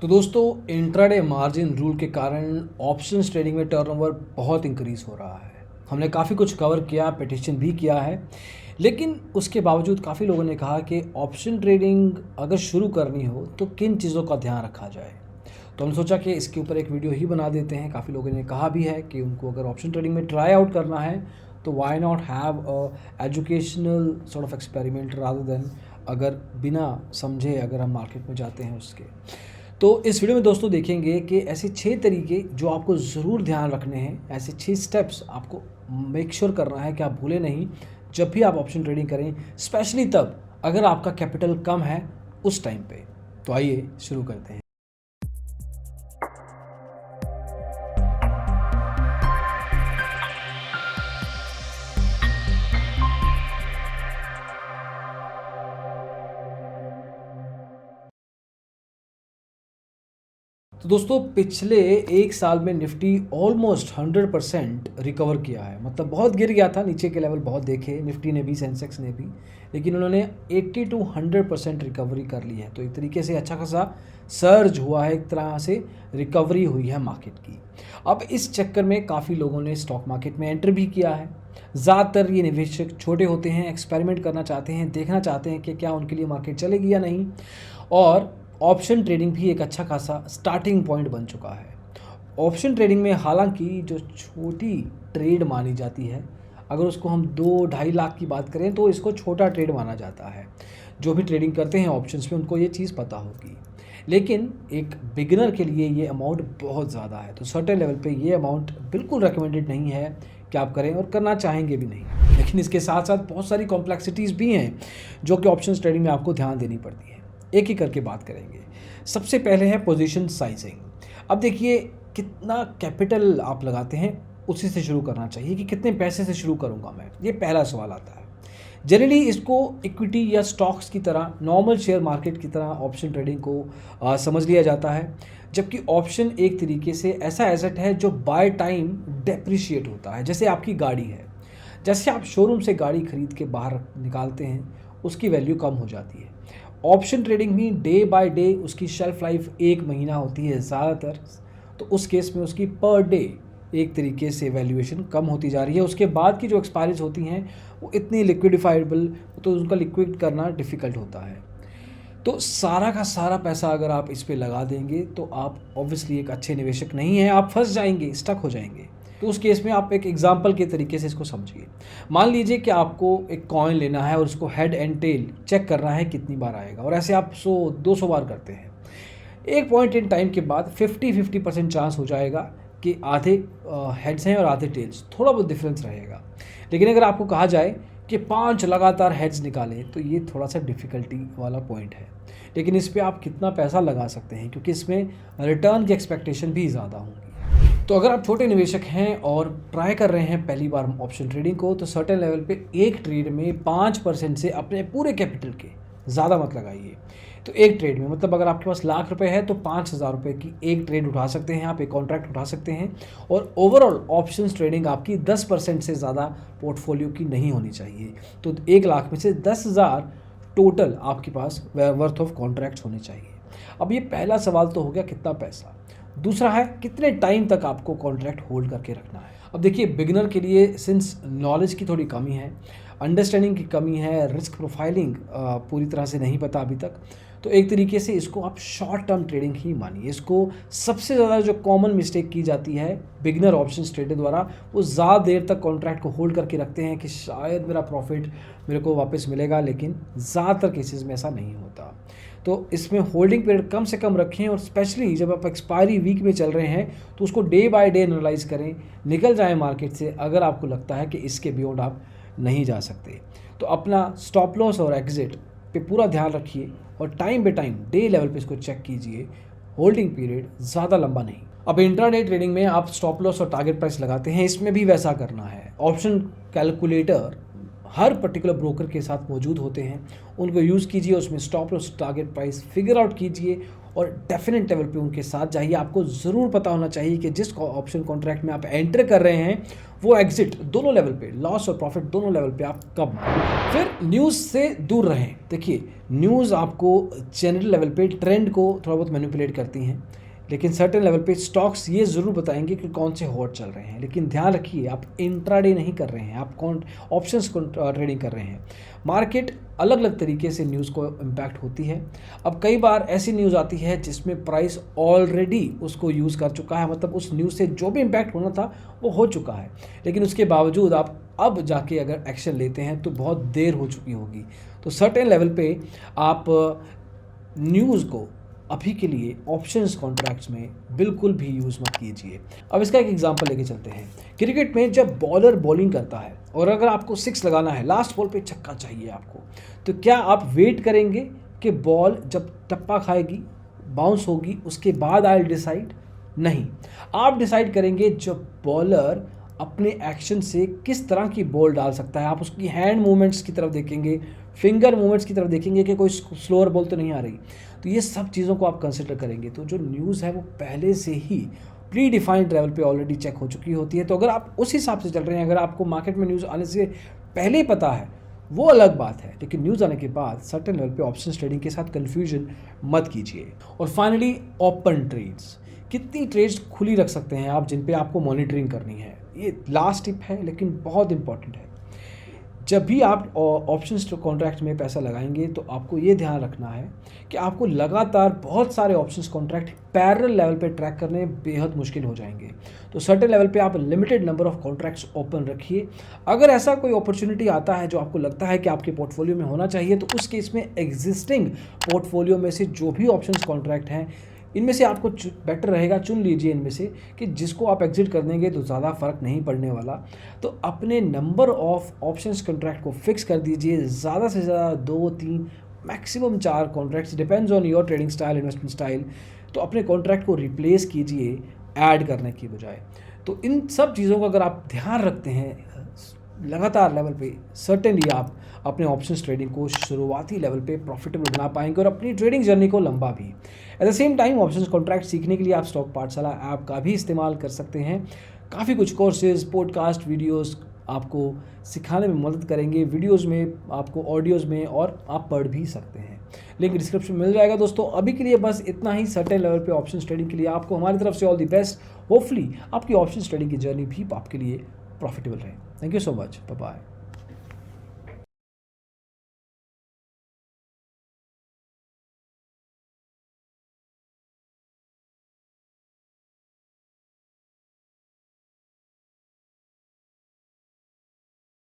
तो दोस्तों, intraday margin rule के कारण ऑप्शंस ट्रेडिंग में टर्नओवर बहुत इंक्रीज़ हो रहा है। हमने काफ़ी कुछ कवर किया, पिटिशन भी किया है, लेकिन उसके बावजूद काफ़ी लोगों ने कहा कि ऑप्शन ट्रेडिंग अगर शुरू करनी हो तो किन चीज़ों का ध्यान रखा जाए। तो हमने सोचा कि इसके ऊपर एक वीडियो ही बना देते हैं। काफ़ी लोगों ने कहा भी है कि उनको अगर ऑप्शन ट्रेडिंग में ट्राई आउट करना है तो why not have a educational sort of experiment rather than अगर बिना समझे अगर हम मार्केट में जाते हैं उसके। तो इस वीडियो में दोस्तों देखेंगे कि ऐसे 6 तरीके जो आपको ज़रूर ध्यान रखने हैं, ऐसे 6 स्टेप्स आपको मेक श्योर करना है कि आप भूलें नहीं जब भी आप ऑप्शन ट्रेडिंग करें, स्पेशली तब अगर आपका कैपिटल कम है उस टाइम पे। तो आइए शुरू करते हैं। तो दोस्तों, पिछले एक साल में निफ्टी ऑलमोस्ट 100% रिकवर किया है। मतलब बहुत गिर गया था, नीचे के लेवल बहुत देखे निफ्टी ने भी, सेंसेक्स ने भी, लेकिन उन्होंने 80 to 100% रिकवरी कर ली है। तो एक तरीके से अच्छा खासा सर्ज हुआ है, एक तरह से रिकवरी हुई है मार्केट की। अब इस चक्कर में काफ़ी लोगों ने स्टॉक मार्केट में एंटर भी किया है। ज़्यादातर ये निवेशक छोटे होते हैं, एक्सपेरिमेंट करना चाहते हैं, देखना चाहते हैं कि क्या उनके लिए मार्केट चलेगी या नहीं। और ऑप्शन ट्रेडिंग भी एक अच्छा खासा स्टार्टिंग पॉइंट बन चुका है। ऑप्शन ट्रेडिंग में हालांकि जो छोटी ट्रेड मानी जाती है, अगर उसको हम 2-2.5 लाख की बात करें तो इसको छोटा ट्रेड माना जाता है। जो भी ट्रेडिंग करते हैं ऑप्शंस में उनको ये चीज़ पता होगी, लेकिन एक बिगिनर के लिए ये अमाउंट बहुत ज़्यादा है। तो सर्टेन लेवल पे ये अमाउंट बिल्कुल रिकमेंडेड नहीं है कि आप करें, और करना चाहेंगे भी नहीं। लेकिन इसके साथ साथ बहुत सारी कॉम्प्लेक्सिटीज़ भी हैं जो कि ऑप्शंस ट्रेडिंग में आपको ध्यान देनी पड़ती है। एक ही करके बात करेंगे। सबसे पहले है पोजीशन साइजिंग। अब देखिए, कितना कैपिटल आप लगाते हैं उसी से शुरू करना चाहिए कि कितने पैसे से शुरू करूंगा मैं, ये पहला सवाल आता है। जनरली इसको इक्विटी या स्टॉक्स की तरह, नॉर्मल शेयर मार्केट की तरह ऑप्शन ट्रेडिंग को समझ लिया जाता है। जबकि ऑप्शन एक तरीके से ऐसा एसेट है जो बाय टाइम डेप्रिशिएट होता है। जैसे आपकी गाड़ी है, जैसे आप शोरूम से गाड़ी खरीद के बाहर निकालते हैं, उसकी वैल्यू कम हो जाती है। ऑप्शन ट्रेडिंग भी डे बाय डे उसकी शेल्फ लाइफ 1 महीना होती है ज़्यादातर। तो उस केस में उसकी पर डे एक तरीके से वैल्यूएशन कम होती जा रही है। उसके बाद की जो एक्सपायरीज होती हैं वो इतनी लिक्विडिफाइबल, तो उनका लिक्विड करना डिफ़िकल्ट होता है। तो सारा का सारा पैसा अगर आप इस पे लगा देंगे तो आप ऑब्वियसली एक अच्छे निवेशक नहीं हैं, आप फंस जाएंगे, स्टक हो जाएंगे। तो उस केस में आप एक एग्जाम्पल के तरीके से इसको समझिए। मान लीजिए कि आपको एक कॉइन लेना है और उसको हेड एंड टेल चेक करना है कितनी बार आएगा, और ऐसे आप 100-200 बार करते हैं। एक पॉइंट इन टाइम के बाद 50-50% चांस हो जाएगा कि आधे हेड्स हैं और आधे टेल्स, थोड़ा बहुत डिफरेंस रहेगा। लेकिन अगर आपको कहा जाए कि 5 लगातार हेड्स निकालें तो ये थोड़ा सा डिफ़िकल्टी वाला पॉइंट है। लेकिन इस पे आप कितना पैसा लगा सकते हैं, क्योंकि इसमें रिटर्न की एक्सपेक्टेशन भी ज़्यादा होंगी। तो अगर आप छोटे निवेशक हैं और ट्राई कर रहे हैं पहली बार ऑप्शन ट्रेडिंग को, तो सर्टेन लेवल पे एक ट्रेड में 5% से अपने पूरे कैपिटल के, ज़्यादा मत लगाइए। तो एक ट्रेड में मतलब अगर आपके पास लाख रुपए है तो 5,000 रुपये की एक ट्रेड उठा सकते हैं, आप एक कॉन्ट्रैक्ट उठा सकते हैं। और ओवरऑल ऑप्शंस ट्रेडिंग आपकी 10% से ज़्यादा पोर्टफोलियो की नहीं होनी चाहिए। तो 1 लाख में से 10,000 टोटल आपके पास वर्थ ऑफ कॉन्ट्रैक्ट्स होने चाहिए। अब ये पहला सवाल तो हो गया कितना पैसा। दूसरा है कितने टाइम तक आपको कॉन्ट्रैक्ट होल्ड करके रखना है। अब देखिए, बिगिनर के लिए सिंस नॉलेज की थोड़ी कमी है, अंडरस्टैंडिंग की कमी है, रिस्क प्रोफाइलिंग पूरी तरह से नहीं पता अभी तक, तो एक तरीके से इसको आप शॉर्ट टर्म ट्रेडिंग ही मानिए। इसको सबसे ज़्यादा जो कॉमन मिस्टेक की जाती है बिगिनर ऑप्शंस ट्रेडर द्वारा, वो ज़्यादा देर तक कॉन्ट्रैक्ट को होल्ड करके रखते हैं कि शायद मेरा प्रॉफिट मेरे को वापस मिलेगा, लेकिन ज़्यादातर केसेस में ऐसा नहीं होता। तो इसमें होल्डिंग पीरियड कम से कम रखें, और स्पेशली जब आप एक्सपायरी वीक में चल रहे हैं तो उसको डे बाय डे एनालाइज करें, निकल जाएं मार्केट से अगर आपको लगता है कि इसके बियॉन्ड आप नहीं जा सकते। तो अपना स्टॉप लॉस और एग्जिट पे पूरा ध्यान रखिए, और टाइम बे टाइम डे लेवल पे इसको चेक कीजिए। होल्डिंग पीरियड ज़्यादा लंबा नहीं। अब इंट्राडे ट्रेडिंग में आप स्टॉप लॉस और टारगेट प्राइस लगाते हैं, इसमें भी वैसा करना है। ऑप्शन कैलकुलेटर हर पर्टिकुलर ब्रोकर के साथ मौजूद होते हैं, उनको यूज़ कीजिए, उसमें stop loss target price figure out कीजिए और डेफिनेट लेवल पे उनके साथ जाइए। आपको ज़रूर पता होना चाहिए कि जिस ऑप्शन कॉन्ट्रैक्ट में आप एंटर कर रहे हैं वो एग्जिट दोनों लेवल पे, लॉस और प्रॉफिट दोनों लेवल पे आप कब मारें। फिर न्यूज़ से दूर रहें। देखिए, न्यूज़ आपको जनरल लेवल पे ट्रेंड को थोड़ा बहुत मैनिपुलेट करती हैं, लेकिन सर्टेन लेवल पे स्टॉक्स ये ज़रूर बताएंगे कि कौन से हॉट चल रहे हैं। लेकिन ध्यान रखिए, आप इंट्राडे नहीं कर रहे हैं, आप ऑप्शंस ट्रेडिंग कर रहे हैं। मार्केट अलग अलग तरीके से न्यूज़ को इम्पैक्ट होती है। अब कई बार ऐसी न्यूज़ आती है जिसमें प्राइस ऑलरेडी उसको यूज़ कर चुका है, मतलब उस न्यूज़ से जो भी इम्पैक्ट होना था वो हो चुका है, लेकिन उसके बावजूद आप अब जाके अगर एक्शन लेते हैं तो बहुत देर हो चुकी होगी। तो सर्टेन लेवल पे आप न्यूज़ को अभी के लिए ऑप्शंस कॉन्ट्रैक्ट्स में बिल्कुल भी यूज़ मत कीजिए। अब इसका एक एग्जांपल लेके चलते हैं। क्रिकेट में जब बॉलर बॉलिंग करता है और अगर आपको 6 लगाना है, लास्ट बॉल पे छक्का चाहिए आपको, तो क्या आप वेट करेंगे कि बॉल जब टप्पा खाएगी, बाउंस होगी, उसके बाद आई डिसाइड? नहीं, आप डिसाइड करेंगे जब बॉलर अपने एक्शन से किस तरह की बॉल डाल सकता है। आप उसकी हैंड मूवमेंट्स की तरफ देखेंगे, फिंगर मूवमेंट्स की तरफ देखेंगे कि कोई स्लोअर बॉल तो नहीं आ रही। तो ये सब चीज़ों को आप कंसिडर करेंगे। तो जो न्यूज़ है वो पहले से ही प्री डिफाइंड लेवल पे ऑलरेडी चेक हो चुकी होती है। तो अगर आप उस हिसाब से चल रहे हैं, अगर आपको मार्केट में न्यूज़ आने से पहले ही पता है, वो अलग बात है, लेकिन न्यूज़ आने के बाद सर्टेन लेवल पे ऑप्शंस ट्रेडिंग के साथ कन्फ्यूजन मत कीजिए। और फाइनली, ओपन ट्रेड्स। कितनी ट्रेड्स खुली रख सकते हैं आप जिन पे आपको मॉनिटरिंग करनी है? ये लास्ट टिप है लेकिन बहुत इंपॉर्टेंट है। जब भी आप ऑप्शंस कॉन्ट्रैक्ट में पैसा लगाएंगे तो आपको ये ध्यान रखना है कि आपको लगातार बहुत सारे ऑप्शंस कॉन्ट्रैक्ट पैरेलल लेवल पे ट्रैक करने बेहद मुश्किल हो जाएंगे। तो सर्टेन लेवल पे आप limited number of contracts open रखिए। अगर ऐसा कोई अपॉर्चुनिटी आता है जो आपको लगता है कि आपके पोर्टफोलियो में होना चाहिए, तो उस केस में एग्जिस्टिंग पोर्टफोलियो में से जो भी ऑप्शंस कॉन्ट्रैक्ट हैं, इनमें से आपको बेटर रहेगा चुन लीजिए इनमें से कि जिसको आप एग्जिट कर देंगे तो ज़्यादा फ़र्क नहीं पड़ने वाला। तो अपने नंबर ऑफ ऑप्शंस कॉन्ट्रैक्ट को फिक्स कर दीजिए, ज़्यादा से ज़्यादा 2-3 maximum 4 contracts, depends on your trading style, investment style. तो अपने कॉन्ट्रैक्ट को रिप्लेस कीजिए ऐड करने की बजाय। तो इन सब चीज़ों का अगर आप ध्यान रखते हैं लगातार लेवल पे, सर्टेनली आप अपने ऑप्शंस ट्रेडिंग को शुरुआती लेवल पे प्रॉफिटेबल बना पाएंगे और अपनी ट्रेडिंग जर्नी को लंबा भी। At the same time options contract सीखने के लिए आप स्टॉक पाठशाला ऐप का भी इस्तेमाल कर सकते हैं। काफ़ी कुछ कोर्सेज, पॉडकास्ट, वीडियोस आपको सिखाने में मदद करेंगे, वीडियोस में, आपको ऑडियोज़ में, और आप पढ़ भी सकते हैं। लिंक डिस्क्रिप्शन में मिल जाएगा। दोस्तों, अभी के लिए बस इतना ही। सर्टेन लेवल पे ऑप्शंस ट्रेडिंग के लिए आपको हमारी तरफ से ऑल द बेस्ट। होपफुली आपकी ऑप्शंस ट्रेडिंग की जर्नी भी आपके लिए प्रॉफिटेबल रहे। Thank you so much. Bye bye.